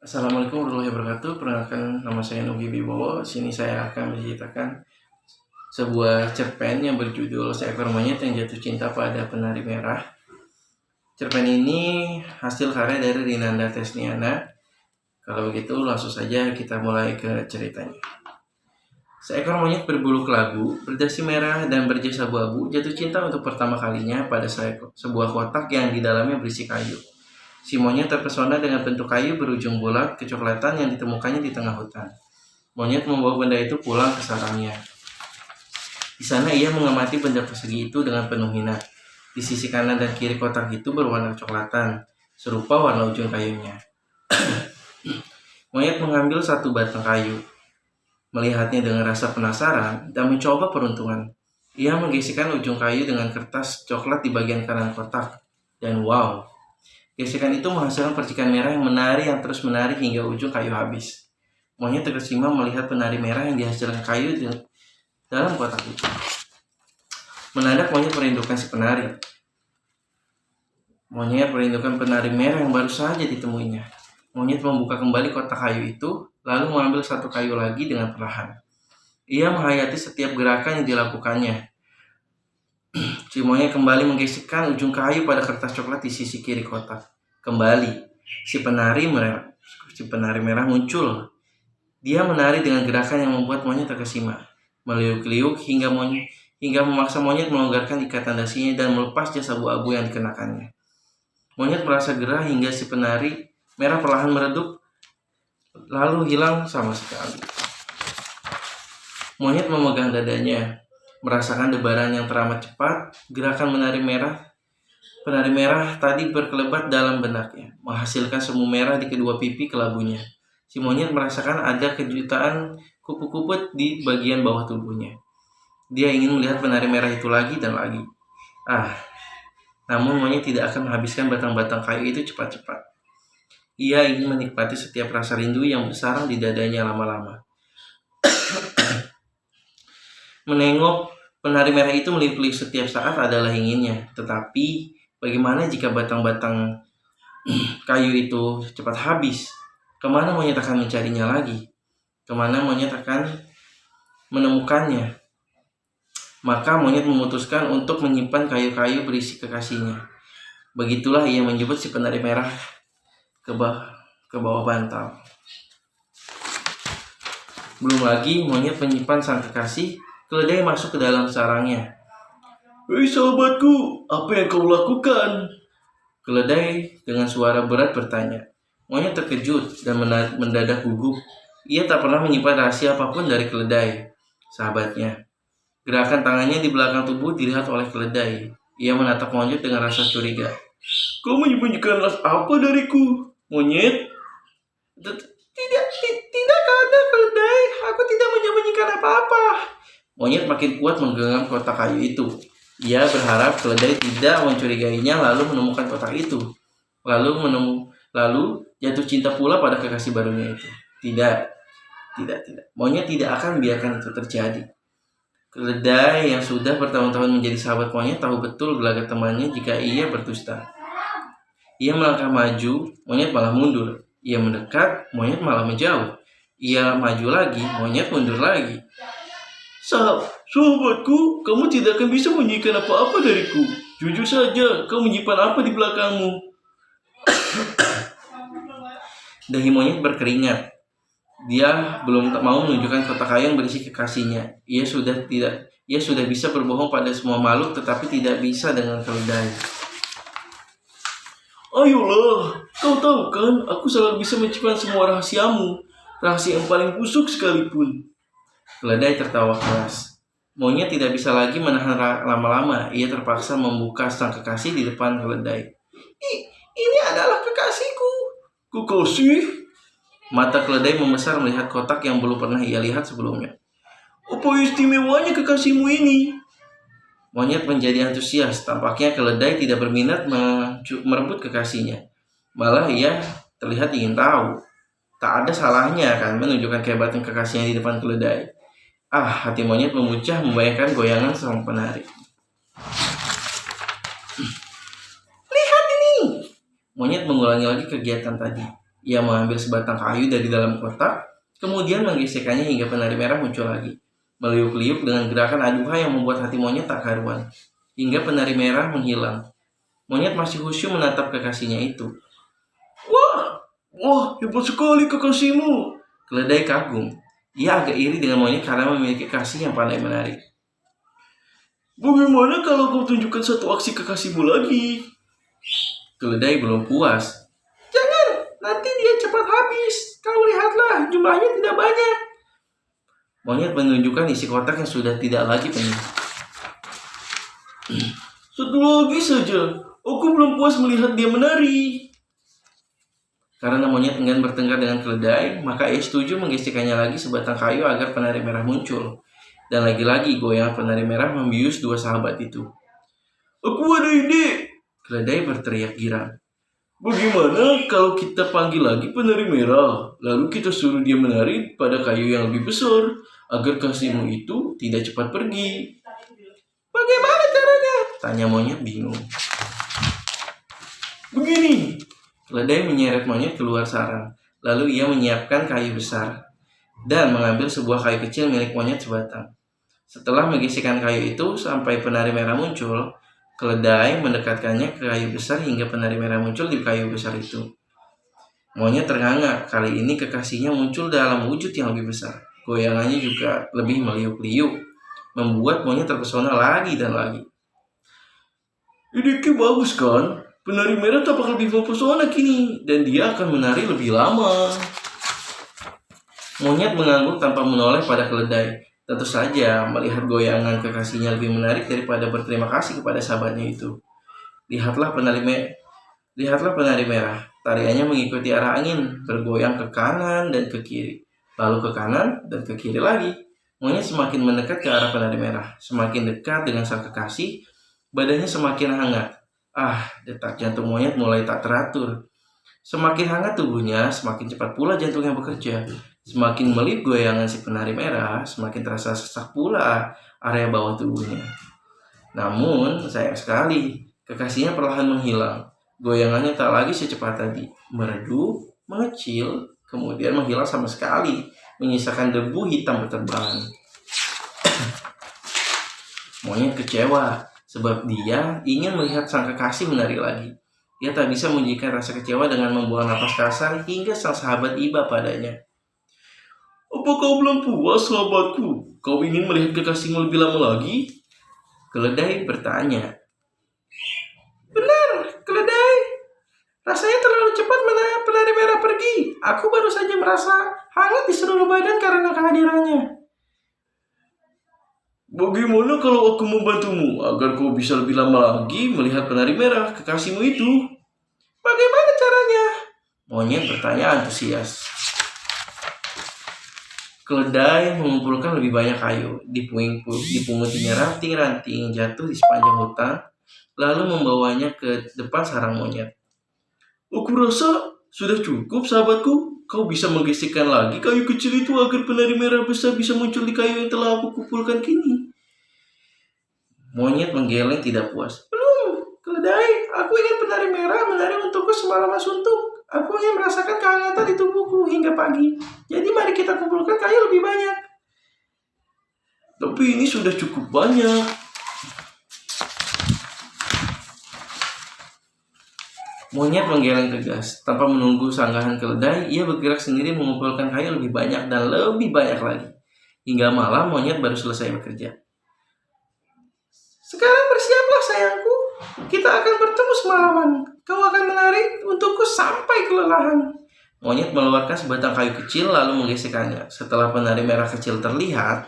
Assalamualaikum warahmatullahi wabarakatuh. Perkenalkan, nama saya Nugi Wibowo. Sini saya akan menceritakan sebuah cerpen yang berjudul Seekor Monyet yang Jatuh Cinta pada Penari Merah. Cerpen ini hasil karya dari Rinanda Tesniana. Kalau begitu langsung saja kita mulai ke ceritanya. Seekor monyet berbulu kelabu, berdasi merah dan berjas abu-abu jatuh cinta untuk pertama kalinya pada sebuah kotak yang di dalamnya berisi kayu. Si monyet terpesona dengan bentuk kayu berujung bulat kecoklatan yang ditemukannya di tengah hutan. Monyet membawa benda itu pulang ke sarangnya. Di sana ia mengamati benda persegi itu dengan penuh minat. Di sisi kanan dan kiri kotak itu berwarna kecoklatan, serupa warna ujung kayunya. Monyet mengambil satu batang kayu, melihatnya dengan rasa penasaran dan mencoba peruntungan. Ia menggesekkan ujung kayu dengan kertas coklat di bagian kanan kotak. Dan wow, gesekan itu menghasilkan percikan merah yang terus menari hingga ujung kayu habis. Monyet terkesima melihat penari merah yang dihasilkan kayu dalam kotak itu. Mendadak monyet merindukan si penari. Monyet merindukan penari merah yang baru saja ditemuinya. Monyet membuka kembali kotak kayu itu, lalu mengambil satu kayu lagi dengan perlahan. Ia menghayati setiap gerakan yang dilakukannya. Si monyet kembali menggesekkan ujung kayu pada kertas coklat di sisi kiri kotak. Kembali, si penari merah muncul. Dia menari dengan gerakan yang membuat monyet terkesima, meliuk-liuk hingga memaksa monyet melonggarkan ikatan dasinya dan melepas jas abu-abu yang dikenakannya. Monyet merasa gerah hingga si penari merah perlahan meredup, lalu hilang sama sekali. Monyet memegang dadanya, merasakan debaran yang teramat cepat. Gerakan penari merah tadi berkelebat dalam benaknya, menghasilkan semu merah di kedua pipi kelabunya. Si monyet merasakan ada kejutaan kupu-kupu di bagian bawah tubuhnya. Dia ingin melihat penari merah itu lagi dan lagi. Namun monyet tidak akan menghabiskan batang-batang kayu itu cepat-cepat. Ia ingin menikmati setiap rasa rindu yang bersarang di dadanya lama-lama. Menengok penari merah itu meliuk-liuk setiap saat adalah inginnya. Tetapi bagaimana jika batang-batang kayu itu cepat habis? Kemana monyet akan mencarinya lagi? Kemana monyet akan menemukannya? Maka monyet memutuskan untuk menyimpan kayu-kayu berisi kekasihnya. Begitulah ia menjemput si penari merah ke bawah bantal. Belum lagi monyet menyimpan sang kekasih, keledai masuk ke dalam sarangnya. "Hei sahabatku, apa yang kau lakukan?" Keledai dengan suara berat bertanya. Monyet terkejut dan mendadak gugup. Ia tak pernah menyimpan rahasia apapun dari keledai, sahabatnya. Gerakan tangannya di belakang tubuh dilihat oleh keledai. Ia menatap monyet dengan rasa curiga. "Kau menyembunyikan apa dariku, monyet?" Tidak ada keledai. Aku tidak menyembunyikan apa-apa." Monyet makin kuat menggenggam kotak kayu itu. Ia berharap keledai tidak mencurigainya lalu menemukan kotak itu. Lalu jatuh cinta pula pada kekasih barunya itu. Tidak. Monyet tidak akan biarkan itu terjadi. Keledai yang sudah bertahun-tahun menjadi sahabat monyet tahu betul gelagat temannya jika ia berdusta. Ia melangkah maju, monyet malah mundur. Ia mendekat, monyet malah menjauh. Ia maju lagi, monyet mundur lagi. Sahabatku, kamu tidak akan bisa menyimpan apa-apa dariku. Jujur saja, kau menyimpan apa di belakangmu?" Dahi monyet berkeringat. Dia belum mau menunjukkan kotak kayu yang berisi kekasihnya. Ia sudah bisa berbohong pada semua makhluk, tetapi tidak bisa dengan keledai. "Ayolah, kau tahu kan, aku selalu bisa menyimpan semua rahasiamu, rahasia yang paling busuk sekalipun." Keledai tertawa keras. Monyet tidak bisa lagi menahan lama-lama. Ia terpaksa membuka sang kekasih di depan keledai. Ini adalah kekasihku." "Kekasih?" Mata keledai membesar melihat kotak yang belum pernah ia lihat sebelumnya. "Apa istimewanya kekasihmu ini?" Monyet menjadi antusias. Tampaknya keledai tidak berminat merebut kekasihnya. Malah ia terlihat ingin tahu. Tak ada salahnya kan menunjukkan kehebatan kekasihnya di depan keledai. Hati monyet memuncah membayangkan goyangan sang penari. "Lihat ini!" Monyet mengulangi lagi kegiatan tadi. Ia mengambil sebatang kayu dari dalam kotak, kemudian menggesekkannya hingga penari merah muncul lagi. Meliuk-liuk dengan gerakan aduhai yang membuat hati monyet tak karuan. Hingga penari merah menghilang. Monyet masih khusyuk menatap kekasihnya itu. Wah, hebat sekali kekasihmu. Keledai kagum. Ia agak iri dengan monyet karena memiliki kekasih yang pandai menari. Bagaimana kalau kau tunjukkan satu aksi kekasihmu lagi? Keledai belum puas. Jangan, nanti dia cepat habis. Kau lihatlah, jumlahnya tidak banyak. Monyet menunjukkan isi kotak yang sudah tidak lagi penuh. Satu lagi saja, aku belum puas melihat dia menari. Karena monyet enggan bertengkar dengan keledai, maka ia setuju menggesekkannya lagi sebatang kayu agar penari merah muncul. Dan lagi-lagi goyang penari merah membius dua sahabat itu. Aku ada ide, keledai berteriak girang. Bagaimana kalau kita panggil lagi penari merah, lalu kita suruh dia menari pada kayu yang lebih besar, agar kasihmu itu tidak cepat pergi. Bagaimana caranya? Tanya monyet bingung. Begini, keledai menyeret monyet keluar sarang. Lalu ia menyiapkan kayu besar dan mengambil sebuah kayu kecil milik monyet sebatang. Setelah menggesekkan kayu itu sampai penari merah muncul, keledai mendekatkannya ke kayu besar hingga penari merah muncul di kayu besar itu. Monyet ternganga, kali ini kekasihnya muncul dalam wujud yang lebih besar. Goyangannya juga lebih meliuk-liuk, membuat monyet terpesona lagi dan lagi. Idenya bagus kan? Penari merah tampak lebih mempesona kini, dan dia akan menari lebih lama. Monyet mengangguk tanpa menoleh pada keledai. Tentu saja, melihat goyangan kekasihnya lebih menarik daripada berterima kasih kepada sahabatnya itu. Lihatlah penari merah. Tariannya mengikuti arah angin, bergoyang ke kanan dan ke kiri. Lalu ke kanan dan ke kiri lagi. Monyet semakin mendekat ke arah penari merah. Semakin dekat dengan sang kekasih, badannya semakin hangat. Detak jantung monyet mulai tak teratur. Semakin hangat tubuhnya, semakin cepat pula jantungnya bekerja. Semakin melip goyangan si penari merah, semakin terasa sesak pula area bawah tubuhnya. Namun, sayang sekali, kekasihnya perlahan menghilang. Goyangannya tak lagi secepat tadi. Meredup, mengecil, kemudian menghilang sama sekali, menyisakan debu hitam berterbangan. Monyet kecewa, sebab dia ingin melihat sang kekasih menari lagi. Dia tak bisa menunjukkan rasa kecewa dengan membuang napas kasar hingga sang sahabat iba padanya. Apa kau belum puas, sahabatku? Kau ingin melihat kekasihmu lebih lama lagi? Keledai bertanya. Benar, keledai. Rasanya terlalu cepat penari merah pergi. Aku baru saja merasa hangat di seluruh badan karena kehadirannya. Bagaimana kalau aku membantumu agar kau bisa lebih lama lagi melihat penari merah kekasihmu itu? Bagaimana caranya? Monyet bertanya antusias. Keledai mengumpulkan lebih banyak kayu, dipungutinya ranting-ranting jatuh di sepanjang hutan, lalu membawanya ke depan sarang monyet. Aku rasa sudah cukup, sahabatku. Kau bisa menggesekkan lagi kayu kecil itu agar penari merah besar bisa muncul di kayu yang telah aku kumpulkan kini. Monyet menggeleng tidak puas. Belum, keledai. Aku ingin penari merah menari untukku semalaman suntuk. Aku ingin merasakan kehangatan di tubuhku hingga pagi. Jadi mari kita kumpulkan kayu lebih banyak. Tapi ini sudah cukup banyak. Monyet menggeleng tegas. Tanpa menunggu sanggahan keledai, ia bergerak sendiri mengumpulkan kayu lebih banyak dan lebih banyak lagi. Hingga malam monyet baru selesai bekerja. Sekarang bersiaplah sayangku. Kita akan bertemu semalaman. Kau akan menari untukku sampai kelelahan. Monyet mengeluarkan sebatang kayu kecil lalu menggesekkannya. Setelah penari merah kecil terlihat,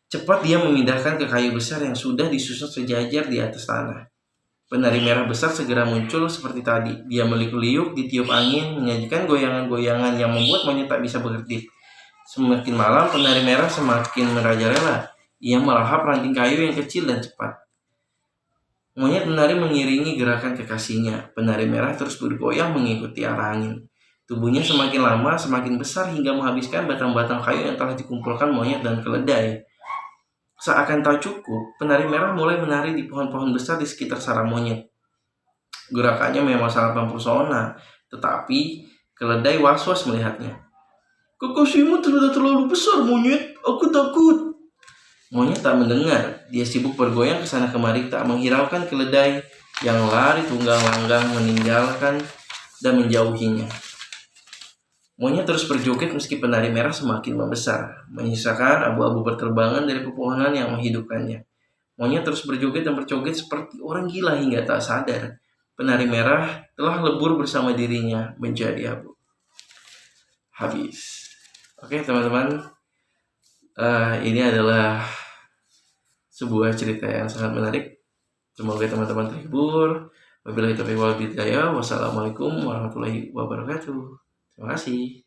cepat dia memindahkan ke kayu besar yang sudah disusun sejajar di atas tanah. Penari merah besar segera muncul seperti tadi. Dia meliuk-liuk, ditiup angin, menyajikan goyangan-goyangan yang membuat monyet tak bisa berdiri. Semakin malam, penari merah semakin merajalela. Ia melahap ranting kayu yang kecil dan cepat. Monyet menari mengiringi gerakan kekasihnya. Penari merah terus bergoyang mengikuti arah angin. Tubuhnya semakin lama, semakin besar hingga menghabiskan batang-batang kayu yang telah dikumpulkan monyet dan keledai. Seakan tak cukup, penari merah mulai menari di pohon-pohon besar di sekitar sarang monyet. Gerakannya memang sangat mempesona, tetapi Keledai was-was melihatnya. Kekasihmu ternyata terlalu besar, monyet. Aku takut. Monyet tak mendengar. Dia sibuk bergoyang ke sana kemari, tak menghiraukan keledai yang lari tunggang langgang meninggalkan dan menjauhinya. Monyet terus berjoget meski penari merah semakin membesar, menyisakan abu-abu berterbangan dari pepohonan yang menghidupkannya. Monyet terus berjoget dan berjoget seperti orang gila hingga tak sadar. Penari merah telah lebur bersama dirinya menjadi abu. Habis. Oke teman-teman, ini adalah sebuah cerita yang sangat menarik. Semoga teman-teman terhibur. Wabillahi taufiq wal hidayah. Wassalamualaikum warahmatullahi wabarakatuh. Terima kasih.